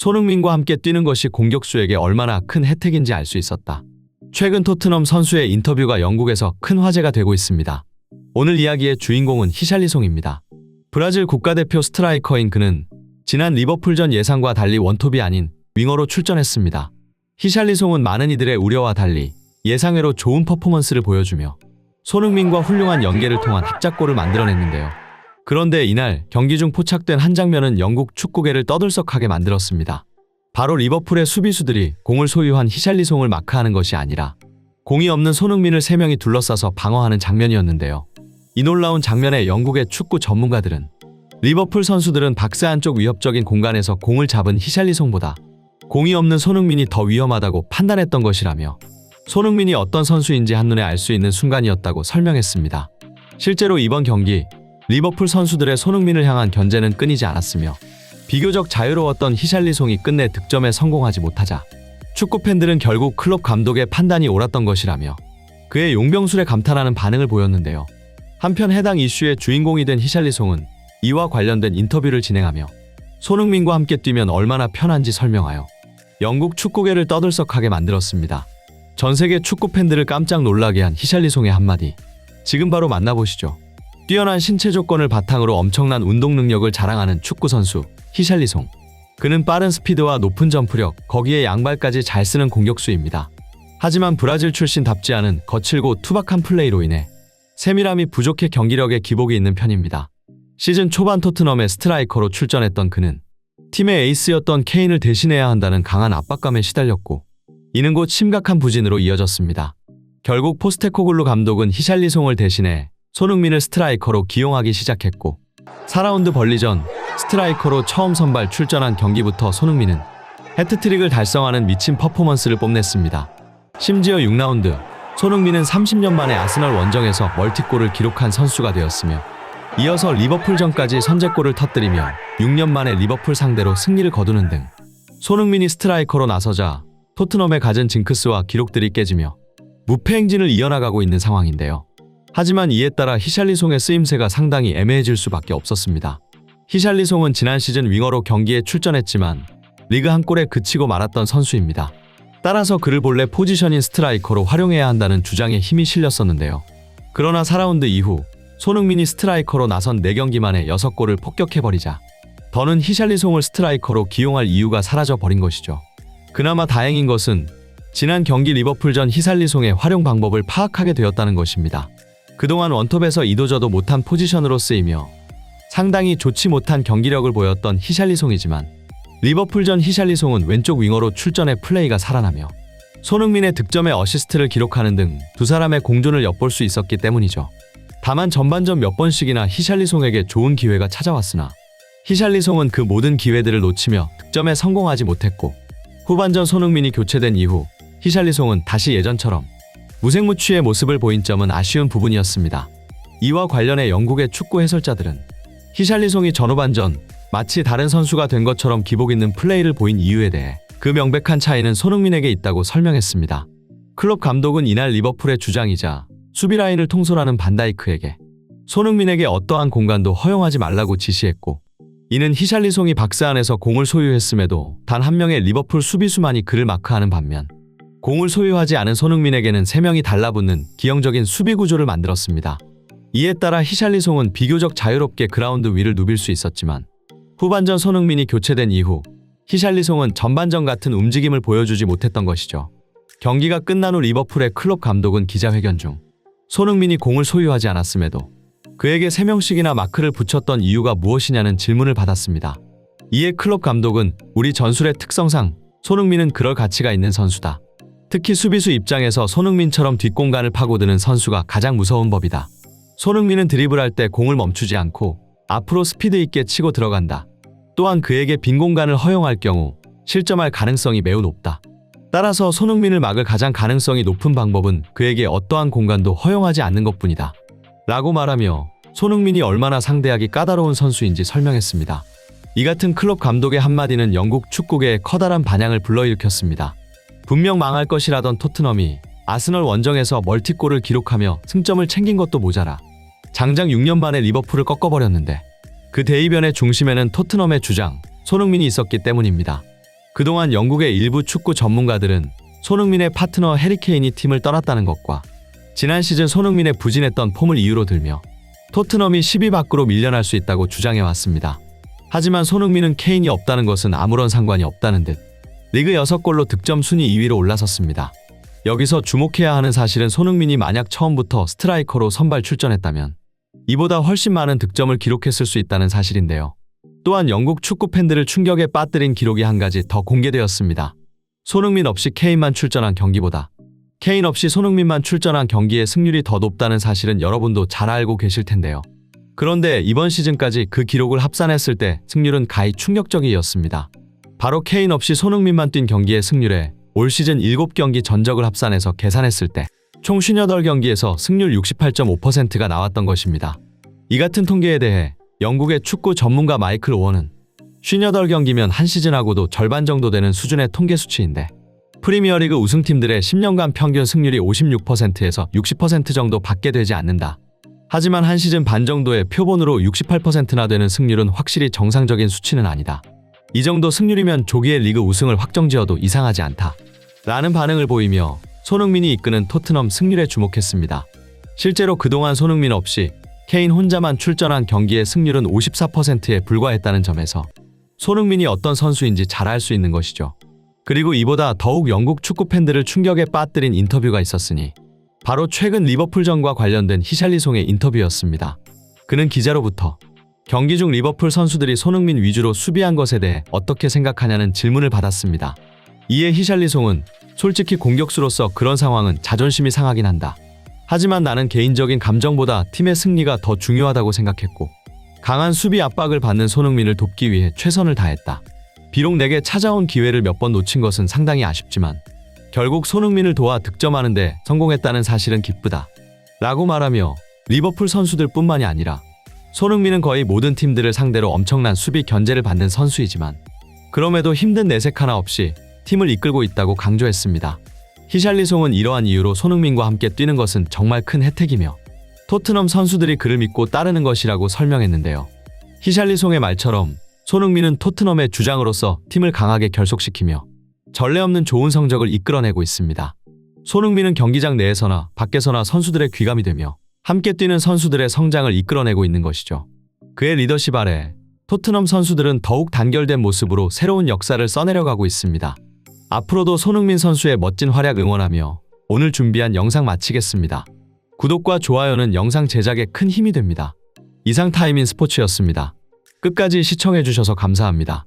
손흥민과 함께 뛰는 것이 공격수에게 얼마나 큰 혜택인지 알 수 있었다. 최근 토트넘 선수의 인터뷰가 영국에서 큰 화제가 되고 있습니다. 오늘 이야기의 주인공은 히샬리송입니다. 브라질 국가대표 스트라이커인 그는 지난 리버풀전 예상과 달리 원톱이 아닌 윙어로 출전했습니다. 히샬리송은 많은 이들의 우려와 달리 예상외로 좋은 퍼포먼스를 보여주며 손흥민과 훌륭한 연계를 통한 합작골을 만들어냈는데요. 그런데 이날 경기 중 포착된 한 장면은 영국 축구계를 떠들썩하게 만들었습니다. 바로 리버풀의 수비수들이 공을 소유한 히샬리송을 마크하는 것이 아니라 공이 없는 손흥민을 3명이 둘러싸서 방어하는 장면이었는데요. 이 놀라운 장면에 영국의 축구 전문가들은 리버풀 선수들은 박스 안쪽 위협적인 공간에서 공을 잡은 히샬리송보다 공이 없는 손흥민이 더 위험하다고 판단했던 것이라며 손흥민이 어떤 선수인지 한눈에 알 수 있는 순간이었다고 설명했습니다. 실제로 이번 경기 리버풀 선수들의 손흥민을 향한 견제는 끊이지 않았으며 비교적 자유로웠던 히샬리송이 끝내 득점에 성공하지 못하자 축구 팬들은 결국 클럽 감독의 판단이 옳았던 것이라며 그의 용병술에 감탄하는 반응을 보였는데요. 한편 해당 이슈의 주인공이 된 히샬리송은 이와 관련된 인터뷰를 진행하며 손흥민과 함께 뛰면 얼마나 편한지 설명하여 영국 축구계를 떠들썩하게 만들었습니다. 전 세계 축구 팬들을 깜짝 놀라게 한 히샬리송의 한마디, 지금 바로 만나보시죠. 뛰어난 신체 조건을 바탕으로 엄청난 운동 능력을 자랑하는 축구 선수 히샬리송. 그는 빠른 스피드와 높은 점프력, 거기에 양발까지 잘 쓰는 공격수입니다. 하지만 브라질 출신답지 않은 거칠고 투박한 플레이로 인해 세밀함이 부족해 경기력에 기복이 있는 편입니다. 시즌 초반 토트넘의 스트라이커로 출전했던 그는 팀의 에이스였던 케인을 대신해야 한다는 강한 압박감에 시달렸고 이는 곧 심각한 부진으로 이어졌습니다. 결국 포스테코글루 감독은 히샬리송을 대신해 손흥민을 스트라이커로 기용하기 시작했고 4라운드 벌리전 스트라이커로 처음 선발 출전한 경기부터 손흥민은 해트트릭을 달성하는 미친 퍼포먼스를 뽐냈습니다. 심지어 6라운드 손흥민은 30년 만에 아스널 원정에서 멀티골을 기록한 선수가 되었으며 이어서 리버풀전까지 선제골을 터뜨리며 6년 만에 리버풀 상대로 승리를 거두는 등 손흥민이 스트라이커로 나서자 토트넘의 갖은 징크스와 기록들이 깨지며 무패 행진을 이어나가고 있는 상황인데요. 하지만 이에 따라 히샬리송의 쓰임새가 상당히 애매해질 수밖에 없었습니다. 히샬리송은 지난 시즌 윙어로 경기에 출전했지만 리그 한 골에 그치고 말았던 선수입니다. 따라서 그를 본래 포지션인 스트라이커로 활용해야 한다는 주장에 힘이 실렸었는데요. 그러나 4라운드 이후 손흥민이 스트라이커로 나선 4경기 만에 6골을 폭격해버리자 더는 히샬리송을 스트라이커로 기용할 이유가 사라져버린 것이죠. 그나마 다행인 것은 지난 경기 리버풀전 히샬리송의 활용 방법을 파악하게 되었다는 것입니다. 그동안 원톱에서 이도저도 못한 포지션으로 쓰이며 상당히 좋지 못한 경기력을 보였던 히샬리송이지만 리버풀전 히샬리송은 왼쪽 윙어로 출전해 플레이가 살아나며 손흥민의 득점에 어시스트를 기록하는 등 두 사람의 공존을 엿볼 수 있었기 때문이죠. 다만 전반전 몇 번씩이나 히샬리송에게 좋은 기회가 찾아왔으나 히샬리송은 그 모든 기회들을 놓치며 득점에 성공하지 못했고 후반전 손흥민이 교체된 이후 히샬리송은 다시 예전처럼 무색무취의 모습을 보인 점은 아쉬운 부분이었습니다. 이와 관련해 영국의 축구 해설자들은 히샬리송이 전후반전 마치 다른 선수가 된 것처럼 기복 있는 플레이를 보인 이유에 대해 그 명백한 차이는 손흥민에게 있다고 설명했습니다. 클럽 감독은 이날 리버풀의 주장이자 수비 라인을 통솔하는 반다이크에게 손흥민에게 어떠한 공간도 허용하지 말라고 지시했고 이는 히샬리송이 박스 안에서 공을 소유했음에도 단 한 명의 리버풀 수비수만이 그를 마크하는 반면 공을 소유하지 않은 손흥민에게는 3명이 달라붙는 기형적인 수비 구조를 만들었습니다. 이에 따라 히샬리송은 비교적 자유롭게 그라운드 위를 누빌 수 있었지만 후반전 손흥민이 교체된 이후 히샬리송은 전반전 같은 움직임을 보여주지 못했던 것이죠. 경기가 끝난 후 리버풀의 클럽 감독은 기자회견 중 손흥민이 공을 소유하지 않았음에도 그에게 3명씩이나 마크를 붙였던 이유가 무엇이냐는 질문을 받았습니다. 이에 클럽 감독은 우리 전술의 특성상 손흥민은 그럴 가치가 있는 선수다. 특히 수비수 입장에서 손흥민처럼 뒷공간을 파고드는 선수가 가장 무서운 법이다. 손흥민은 드리블할 때 공을 멈추지 않고 앞으로 스피드 있게 치고 들어간다. 또한 그에게 빈 공간을 허용할 경우 실점할 가능성이 매우 높다. 따라서 손흥민을 막을 가장 가능성이 높은 방법은 그에게 어떠한 공간도 허용하지 않는 것뿐이다. 라고 말하며 손흥민이 얼마나 상대하기 까다로운 선수인지 설명했습니다. 이 같은 클럽 감독의 한마디는 영국 축구계에 커다란 반향을 불러일으켰습니다. 분명 망할 것이라던 토트넘이 아스널 원정에서 멀티골을 기록하며 승점을 챙긴 것도 모자라 장장 6년 만에 리버풀을 꺾어버렸는데 그 대이변의 중심에는 토트넘의 주장 손흥민이 있었기 때문입니다. 그동안 영국의 일부 축구 전문가들은 손흥민의 파트너 해리 케인이 팀을 떠났다는 것과 지난 시즌 손흥민의 부진했던 폼을 이유로 들며 토트넘이 10위 밖으로 밀려날 수 있다고 주장해왔습니다. 하지만 손흥민은 케인이 없다는 것은 아무런 상관이 없다는 듯 리그 6골로 득점 순위 2위로 올라섰습니다. 여기서 주목해야 하는 사실은 손흥민이 만약 처음부터 스트라이커로 선발 출전했다면 이보다 훨씬 많은 득점을 기록했을 수 있다는 사실인데요. 또한 영국 축구 팬들을 충격에 빠뜨린 기록이 한 가지 더 공개되었습니다. 손흥민 없이 케인만 출전한 경기보다 케인 없이 손흥민만 출전한 경기의 승률이 더 높다는 사실은 여러분도 잘 알고 계실 텐데요. 그런데 이번 시즌까지 그 기록을 합산했을 때 승률은 가히 충격적이었습니다. 바로 케인 없이 손흥민만 뛴 경기의 승률에 올 시즌 7경기 전적을 합산해서 계산했을 때 총 58경기에서 승률 68.5%가 나왔던 것입니다. 이 같은 통계에 대해 영국의 축구 전문가 마이클 오원은 58경기면 한 시즌하고도 절반 정도 되는 수준의 통계 수치인데 프리미어리그 우승팀들의 10년간 평균 승률이 56%에서 60% 정도 밖에 되지 않는다. 하지만 한 시즌 반 정도의 표본으로 68%나 되는 승률은 확실히 정상적인 수치는 아니다. 이 정도 승률이면 조기에 리그 우승을 확정지어도 이상하지 않다. 라는 반응을 보이며 손흥민이 이끄는 토트넘 승률에 주목했습니다. 실제로 그동안 손흥민 없이 케인 혼자만 출전한 경기의 승률은 54%에 불과했다는 점에서 손흥민이 어떤 선수인지 잘 알 수 있는 것이죠. 그리고 이보다 더욱 영국 축구 팬들을 충격에 빠뜨린 인터뷰가 있었으니 바로 최근 리버풀전과 관련된 히샬리송의 인터뷰였습니다. 그는 기자로부터 경기 중 리버풀 선수들이 손흥민 위주로 수비한 것에 대해 어떻게 생각하냐는 질문을 받았습니다. 이에 히샬리송은 솔직히 공격수로서 그런 상황은 자존심이 상하긴 한다. 하지만 나는 개인적인 감정보다 팀의 승리가 더 중요하다고 생각했고 강한 수비 압박을 받는 손흥민을 돕기 위해 최선을 다했다. 비록 내게 찾아온 기회를 몇 번 놓친 것은 상당히 아쉽지만 결국 손흥민을 도와 득점하는 데 성공했다는 사실은 기쁘다. 라고 말하며 리버풀 선수들 뿐만이 아니라 손흥민은 거의 모든 팀들을 상대로 엄청난 수비 견제를 받는 선수이지만 그럼에도 힘든 내색 하나 없이 팀을 이끌고 있다고 강조했습니다. 히샬리송은 이러한 이유로 손흥민과 함께 뛰는 것은 정말 큰 혜택이며 토트넘 선수들이 그를 믿고 따르는 것이라고 설명했는데요. 히샬리송의 말처럼 손흥민은 토트넘의 주장으로서 팀을 강하게 결속시키며 전례 없는 좋은 성적을 이끌어내고 있습니다. 손흥민은 경기장 내에서나 밖에서나 선수들의 귀감이 되며 함께 뛰는 선수들의 성장을 이끌어내고 있는 것이죠. 그의 리더십 아래 토트넘 선수들은 더욱 단결된 모습으로 새로운 역사를 써내려가고 있습니다. 앞으로도 손흥민 선수의 멋진 활약 응원하며 오늘 준비한 영상 마치겠습니다. 구독과 좋아요는 영상 제작에 큰 힘이 됩니다. 이상 타임인 스포츠였습니다. 끝까지 시청해주셔서 감사합니다.